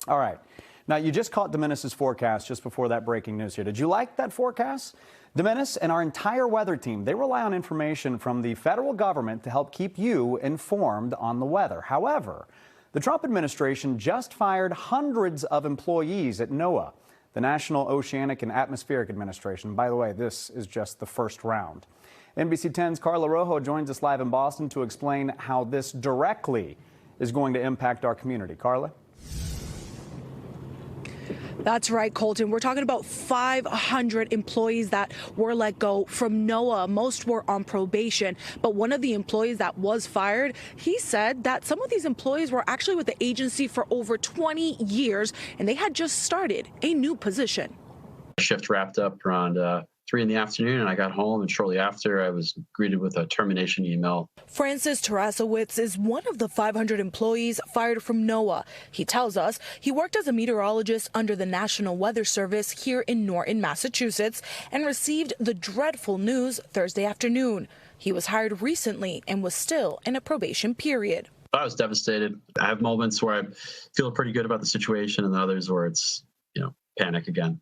All right. Now, you just caught Dominis's forecast just before that breaking news here. Did you like that forecast? Dominis and our entire weather team, they rely on information from the federal government to help keep you informed on the weather. However, the Trump administration just fired hundreds of employees at NOAA, the National Oceanic and Atmospheric Administration. By the way, this is just the first round. NBC 10's Carla Rojo joins us live in Boston to explain how this directly is going to impact our community. Carla? That's right, Colton. We're talking about 500 employees that were let go from NOAA. Most were on probation. But one of the employees that was fired, he said that some of these employees were actually with the agency for over 20 years, and they had just started a new position. Shift wrapped up around 3 in the afternoon, and I got home, and shortly after I was greeted with a termination email. Francis Tarasowitz is one of the 500 employees fired from NOAA. He tells us he worked as a meteorologist under the National Weather Service here in Norton, Massachusetts, and received the dreadful news Thursday afternoon. He was hired recently and was still in a probation period. I was devastated. I have moments where I feel pretty good about the situation and others where it's, panic again.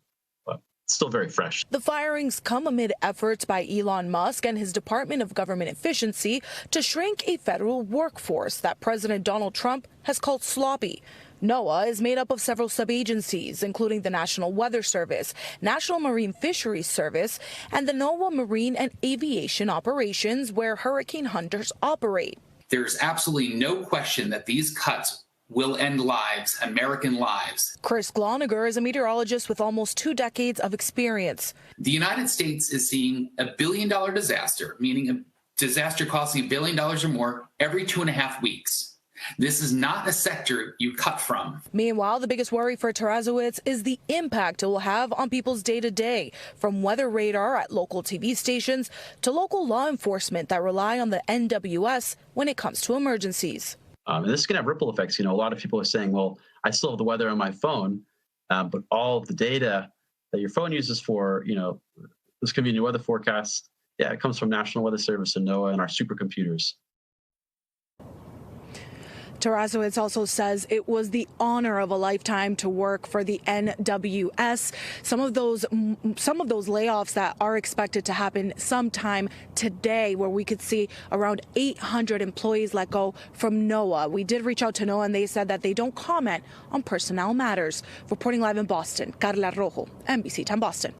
Still very fresh. The firings come amid efforts by Elon Musk and his Department of Government Efficiency to shrink a federal workforce that President Donald Trump has called sloppy. NOAA is made up of several sub-agencies, including the National Weather Service, National Marine Fisheries Service, and the NOAA Marine and Aviation Operations, where hurricane hunters operate. There's absolutely no question that these cuts will end lives, American lives. Chris Gloniger is a meteorologist with almost 2 decades of experience. The United States is seeing a $1 billion disaster, meaning a disaster costing $1 billion or more every 2.5 weeks. This is not a sector you cut from. Meanwhile, the biggest worry for Tarasowitz is the impact it will have on people's day-to-day, from weather radar at local TV stations to local law enforcement that rely on the NWS when it comes to emergencies. And this is going to have ripple effects. A lot of people are saying, well, I still have the weather on my phone, but all of the data that your phone uses for, this could be a new weather forecast. Yeah, it comes from National Weather Service and NOAA and our supercomputers. Tarasowitz also says it was the honor of a lifetime to work for the NWS. Some of those layoffs that are expected to happen sometime today, where we could see around 800 employees let go from NOAA. We did reach out to NOAA, and they said that they don't comment on personnel matters. Reporting live in Boston, Carla Rojo, NBC 10 Boston.